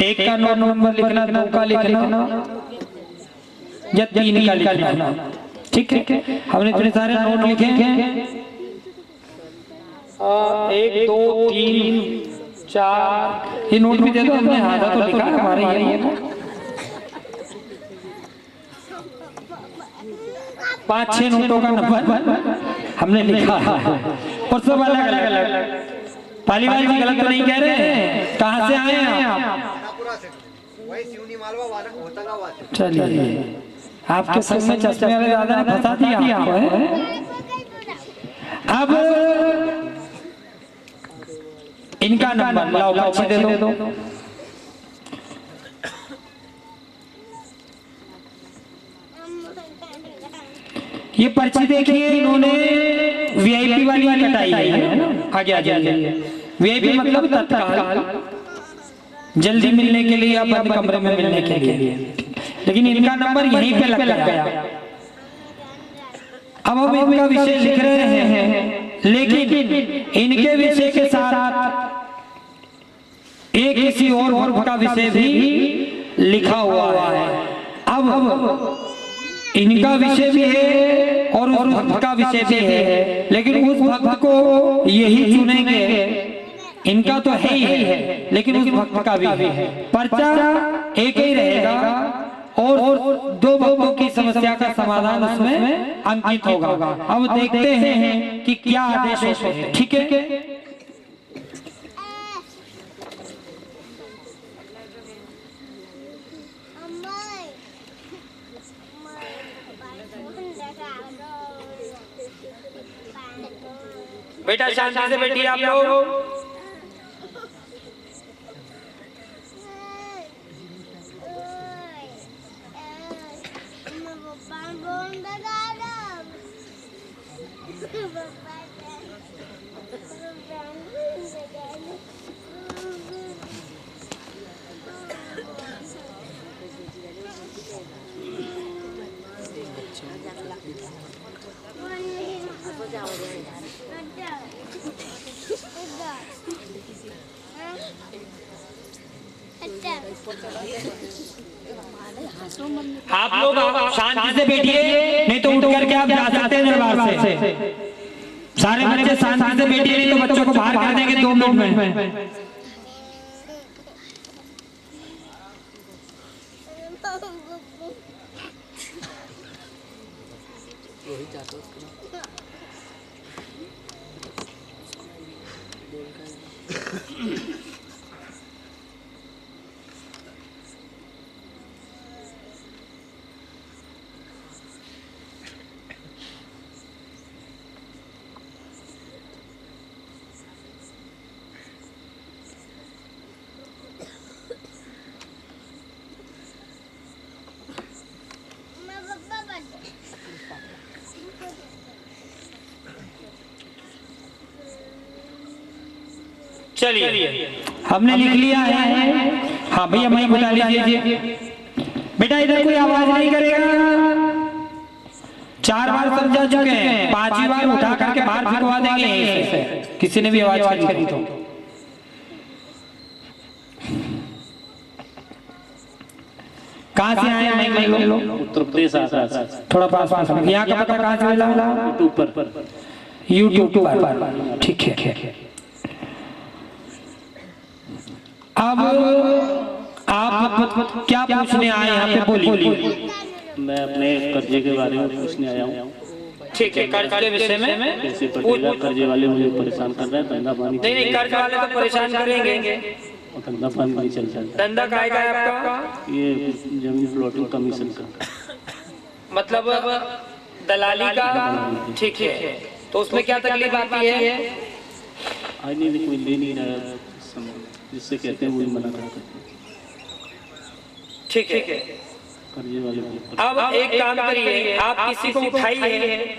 एक का नंबर लिखना, दो का लिखना या तीन का लिखना। ठीक है, हमने इतने सारे नोट लिखे हैं। 1 2 3 4 ये नोट भी दे दो, हमने आधा तो लिखा हमारे ये 5-6 नोटों का नंबर हमने लिखा है और सब अलग अलग। पालीवाल जी गलत तो नहीं कह रहे हैं? कहाँ से आए हैं आप? चलिए, आपके संग में चश्मे वाले दादा ने फंसा दिया आपको। अब इनका नंबर लाओ, पर्ची दे दो। ये पर्ची देखिए, इन्होंने वीआईपी वाली कटाई है ना। आगे आ जाइए। वीआईपी मतलब तत्काल, जल्दी मिलने के लिए या बंद कमरे में मिलने के लिए। लेकिन इनका नंबर यहीं पे लग गया। अब हम इनका विषय लिख रहे हैं, लेकिन इनके विषय के साथ एक किसी और वर्ग का विषय भी लिखा हुआ है। अब इनका विषय भी है और उस भक्त का विषय भी है, लेकिन उस भक्त को यही चुनेंगे। इनका तो है ही है, लेकिन उस भक्त का भी है। पर्चा एक ही रहेगा और दो भक्तों की समस्या का समाधान उसमें अंकित होगा। अब देखते हैं कि क्या आदेश होते हैं। ठीक है, बेटा शांति से बैठिए आप लोग। आप लोग शांति से बैठिए, नहीं तो उठ करके आप जा सकते हैं दरबार से। सारे बच्चे शांति से बैठिए, नहीं तो बच्चों को बाहर कर देंगे 2 मिनट में। चलिए, हमने लिख लिया है। हाँ भैया, मैं बता लीजिए। बेटा इधर कोई आवाज नहीं करेगा। 4 बार समझा चुके हैं, 5वीं बार उठा करके बाहर फेंकवा देंगे किसी ने भी आवाज करी तो। कहाँ से आए हैं लोग? उत्तर प्रदेश। थोड़ा पास यहाँ का पता कहाँ से मिला? यूट्यूब पर। ठीक है। अब आप क्या पूछने आए यहाँ पे, बोलिए। मैं अपने कर्जे के बारे में पूछने आया हूँ। ठीक है, कर्ज के विषय में कैसे पड़ेगा? कर्जे वाले मुझे परेशान कर रहे हैं, धंधा पानी नहीं, कर्ज वाले तो परेशान करेंगे, धंधा पानी नहीं चल रहा। धंधा काय का है आपका? ये जमीन प्लॉटिंग कमीशन का, मतलब दलाली का। ठीक है, तो उसमें क्या तकलीफ आती है? आज नहीं, कोई ले नहीं रहा, जिससे कहते हैं वही मना करते हैं। ठीक है, कर्जे वाले। अब एक काम करिए, आप किसी को उठाइए,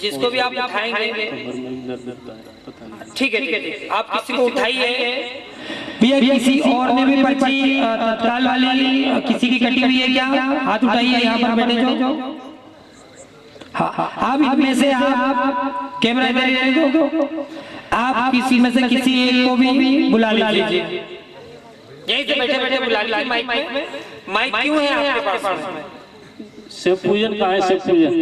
जिसको भी आप उठाएंगे। ठीक है, आप किसी को उठाइए। भैया किसी और ने भी पर्ची तत्काल वाली किसी की कटी हुई है क्या? हाथ उठाइए, यहाँ पर बैठे जो हाँ, अब इनमें से आप कैमरा इधर दो, आप किसी में से किसी एक को भी बुला लीजिए, यहीं से बैठे बैठे बुला लीजिए। माइक क्यों है आपके पास? शिव पूजन का है, शिव पूजन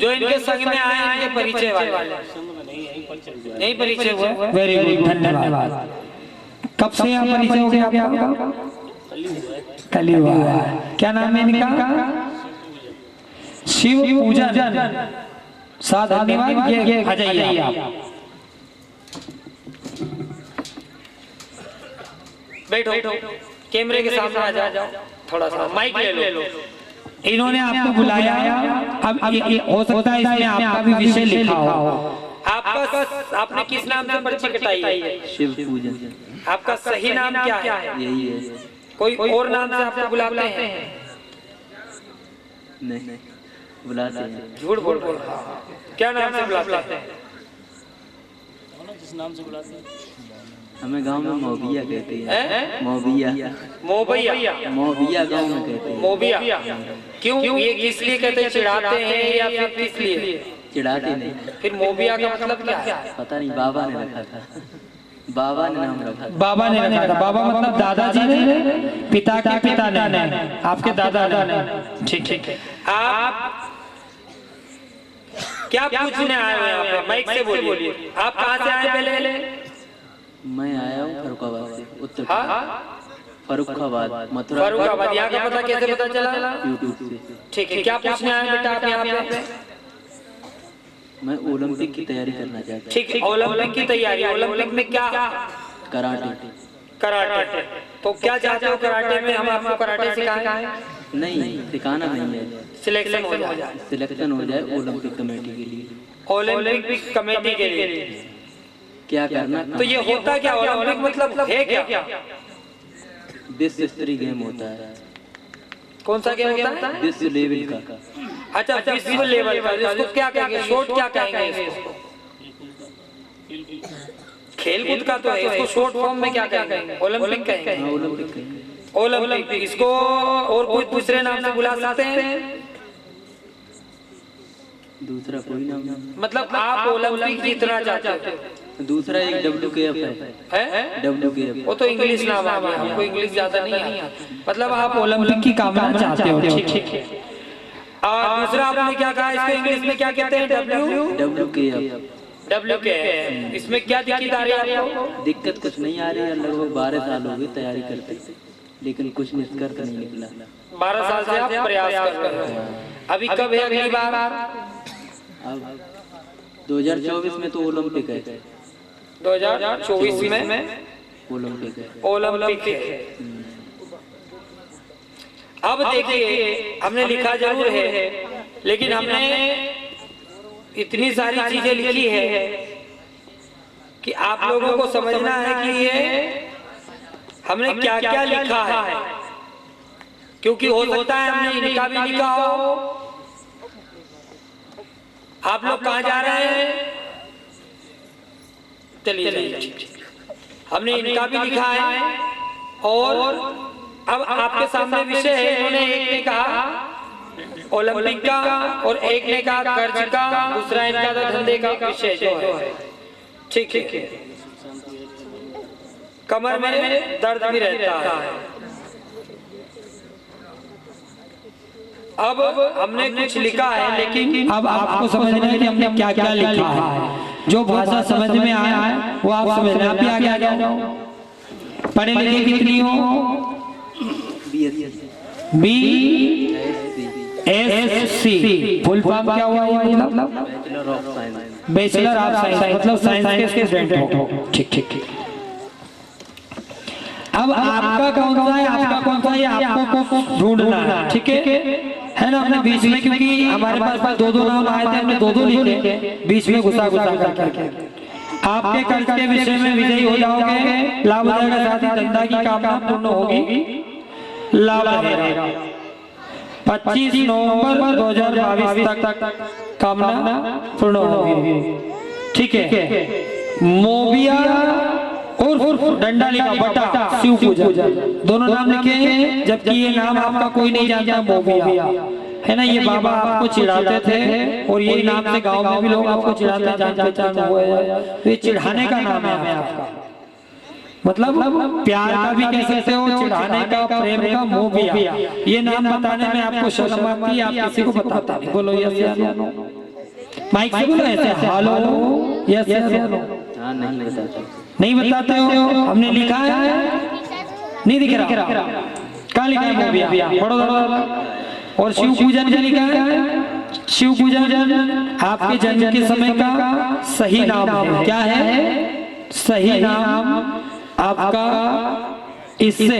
जो इनके संग में आए इनके परिचय वाले यही परिचय हुआ। वेरी गुड, धन्यवाद। कब से यहाँ परिचय हो गया आपका? कल ही हुआ है। क्या नाम है इनका? शिव पूजन। साथ धन्यवाद। ये आ जाइए आप, बैठो, कैमरे के सामने आ जाओ, थोड़ा सा माइक ले लो। इन्होंने आपको बुलाया, अब ये हो सकता है इसमें आपका भी विषय लिखा हो। आपका आपने किस नाम से पर्ची कटाई है? शिव पूजन। आपका सही नाम क्या है? यही है। कोई और नाम से आपको बुलाते हैं? नहीं, बुलाते हैं। झूठ बोल क्या नाम से बुलाते हैं? जिस नाम से बुलाते हैं हमें गांव में मोबिया कहते हैं। मोबिया गांव में कहते हैं। मोबिया क्यों? ये किस लिए कहते हैं? चिढ़ाते हैं या फिर किस लिए? चिढ़ाते नहीं। फिर मोबिया का मतलब क्या है? पता नहीं, बाबा ने रखा था। बाबा ने नाम रखा था। बाबा ने रखा था। बाबा मतलब दादाजी ने, पिता के पिता ने, आपके दादा ने। ठीक है। आप क्या पूछने आए हो यहाँ पे? माइक से बोलिए। आप कहाँ से आए पहले? मैं आया हूँ फरुखाबाद से, उत्तर फरुखाबाद, मथुरा। फरुखाबाद। यहाँ का पता कैसे पता चला? यूट्यूब से। ठीक है। क्या पूछने आए बेटा आप यहाँ पे? मैं ओलंपिक की तैयारी करना चाहता हूँ। ठीक है, ओलंपिक की तैयारी। ओलंपिक में क्या? कराटे। तो क्या चाहते हो कराटे में? हम आपको कराटे सिखाएं? नहीं, सिखाना नहीं है। सिलेक्शन हो जाए। सिलेक्शन हो जाए ओलंपिक कमेटी के लिए। ओलंपिक कमेटी के लिए क्या करना? तो ये होता क्या? ओलंपिक मतलब है क्या? विश्व स्तरीय गेम होता है। कौन सा गेम होता है? विश्व लेवल का। अच्छा, विश्व लेवल का। इसको क्या कहेंगे? शॉर्ट क्या कहेंगे इसको? खेलकूद का तो है, इसको शॉर्ट फॉर्म में क्या कहेंगे? ओलंपिक कहेंगे। ओलंपिक। इसको और कोई दूसरे नाम से बुला सकते हैं? दूसरा कोई नाम नहीं। मतलब आप ओलंपिक जीतना चाहते हो? दूसरा एक WKF है। WKF वो तो इंग्लिश नाम आ गया, हमको इंग्लिश ज्यादा नहीं आता। मतलब आप ओलंपिक की कामना चाहते हो? ठीक है। और दूसरा आपने क्या कहा? इसको इंग्लिश में क्या कहते हैं? WKF। इसमें क्या दिक्कत आ रही है आपको? दिक्कत कुछ नहीं आ रही है। लगभग 12 साल हो गए तैयारी करते, लेकिन कुछ निष्कर्ष नहीं निकला। 12 साल से आप प्रयास कर रहे हो। अभी कब है अगली बार? अब 2024 में तो ओलंपिक है। 2024 में ओलंपिक है। ओलंपिक है। अब देखिए, हमने लिखा जरूर है, लेकिन हमने इतनी सारी चीजें लिखी है कि आप लोगों को समझना है कि ये हमने क्या क्या लिखा है, क्योंकि हो सकता है हमने इनका भी लिखा हो। आप लोग कहाँ जा रहे हैं? चलिए, हमने इनका भी लिखा है। और अब आपके सामने विषय है। इन्होंने एक ने कहा ओलंपिक का और एक ने कहा कर्ज का, दूसरा इनका था धंधे का विषय जो है। ठीक है। कमर में दर्द भी रहता है। अब हमने कुछ लिखा है, लेकिन अब आपको समझना है कि हमने क्या क्या लिखा है। जो भाषा समझ में आया है वो आप समझना। आप भी आगे आ जाओ। पढ़े लिखे कितनी हो? BSc। फुल फॉर्म क्या हुआ? मतलब बैचलर ऑफ साइंस, मतलब साइंस के स्टूडेंट हो। ठीक। अब आपका कौन सा है? आपका कौन सा है? आपको ढूंढना है। ठीक है ना? हमने बीच में, क्योंकि हमारे पास दो नाम आए थे, हमने दो लिखे, बीच में घुसा करके। आपके कर्ज के विषय में विजयी हो जाओगे, लाभ हो जाएगा, साथ ही धंधा की कामना पूर्ण होगी, लाभ रहेगा। 25 नवंबर 2022 तक कामना पूर्ण होगी। ठीक है। मोबिया और डंडा लिखा बटा शिव पूजन, दोनों नाम लिखे हैं, जबकि ये नाम आपका कोई नहीं जानता। मोबिया है ना, ये बाबा आपको चिढ़ाते थे और यही नाम से गांव में भी लोग आपको चिढ़ाते हैं, जान पहचान हुआ है, तो ये चिढ़ाने का नाम है आपका, मतलब प्यार का भी कह सकते हो, चिढ़ाने का, प्रेम का, मोह भी। ये नाम बताने में आपको शर्म आती है, आप किसी को बताता नहीं। बोलो यस या नो, माइक से बोलो ऐसे, हेलो यस या नो। हाँ नहीं बताता, नहीं बताते हो, हमने लिखा है, नहीं दिख रहा, कहाँ लिखा है वो भी बड़ोदरा। और शिव पूजन क्या लिखा है, शिव पूजन आपके जन्म के समय का सही नाम है। क्या है सही नाम आपका, इससे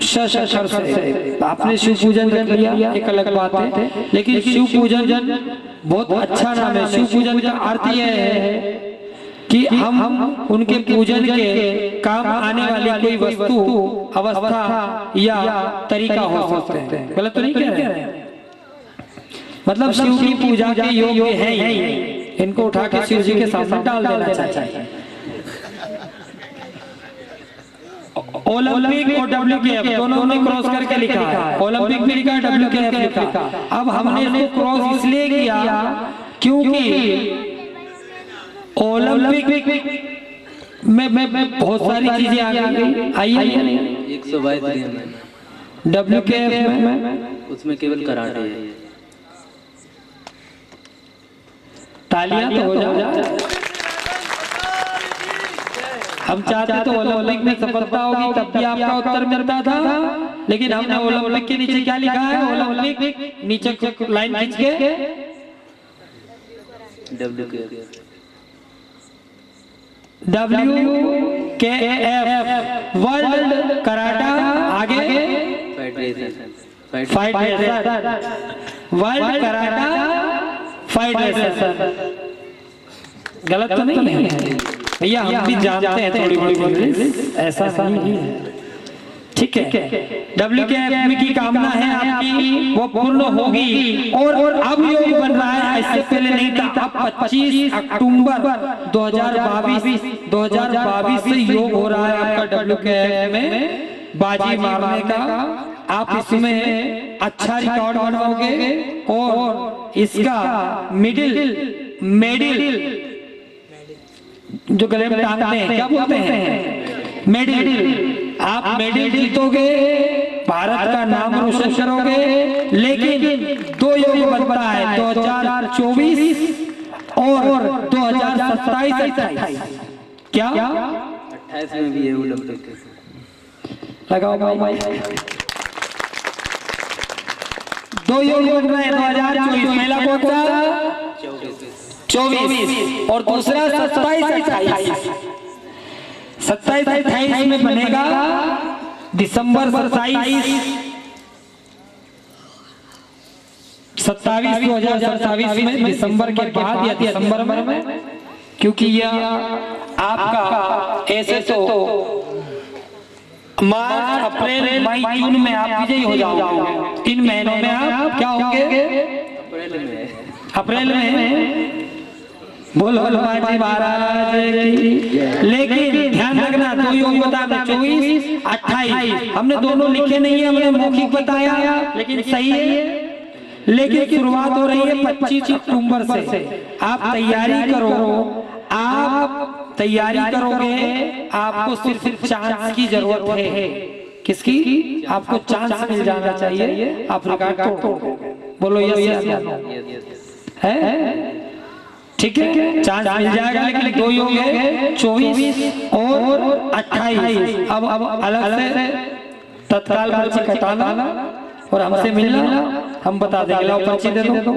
शशर से आपने शिव पूजन कर लिया, एक अलग बात है, लेकिन शिव पूजन बहुत अच्छा नाम है। शिव पूजन का अर्थ यह है कि हम उनके पूजन के काम आने वाली कोई वस्तु, अवस्था या तरीका हो सकते हैं। गलत तो नहीं कह रहे, मतलब शिव की पूजा के योग्य है ही, इनको उठा के शिव जी के सामने डाल देना चाहिए। ओलंपिक और WKF दोनों ने क्रॉस करके लिखा है, ओलंपिक भी लिखा है, WKF लिखा। अब हमने इसको क्रॉस इसलिए किया क्योंकि ओलंपिक में बहुत सारी चीजें आ गई, आई है नहीं, 122 दिया मैंने। WKF में उसमें केवल कराटे है। तालियां तो हो जाए, हम चाहते तो ओलंपिक में सफलता होगी तब भी आपका उत्तर मिलता था, लेकिन हमने ओलंपिक के नीचे क्या लिखा है, ओलंपिक नीचे लाइन खींच के WKF वर्ल्ड कराटा, आगे फाइट वर्ल्ड कराटा फाइट। गलत तो नहीं है भैया, हम भी जानते हैं थोड़ी बड़ी, ऐसा नहीं है, ठीक है। WKF की कामना है आपकी वो पूर्ण होगी, और अब योग बन रहा है, इससे पहले नहीं था। अब 25 अक्टूबर 2022 से योग हो रहा है आपका WKF में बाजी मारने का। आप इसमें अच्छा रिकॉर्ड बनाओगे और इसका मेडल जो गले में टांगते हैं, क्या बोलते हैं, मेडल, आप मेडल जीतोगे, भारत का नाम रोशन करोगे। लेकिन 2 योग बनता है, 2024 और 2027-28। क्या 28 में भी है ओलंपिक, लगाओ भाई। 2 योग बन रहे हैं 2024, पहला कौन सा 24 और दूसरा 27-28। 27-28 में बनेगा दिसंबर 2027 में, दिसंबर के बाद या दिसंबर में, क्योंकि यह आपका ऐसे तो मार्च, अप्रैल, मई, जून में आप विजयी हो जाओगे। इन महीनों में आप क्या होंगे, अप्रैल में। बोलो हनुमान महाराज की। लेकिन ध्यान रखना, 2 योग बताना, 24, 28 हमने दोनों लिखे नहीं है, हमने मौखिक बताया, लेकिन सही है। लेकिन शुरुआत हो रही है 25 अक्टूबर से। आप तैयारी करो, आप तैयारी करोगे, आपको सिर्फ चांस की जरूरत है। किसकी, आपको चांस मिल जाना चाहिए, आप रिकॉर्ड तोड़ोगे। बोलो यस है, ठीक है, चांस मिल जाएगा। लेकिन 2 योग है, 24 और 28। अब अलग से तत्काल पर्ची कटाना और हमसे मिलना, हम बता देंगे, लो पर्ची दे दो।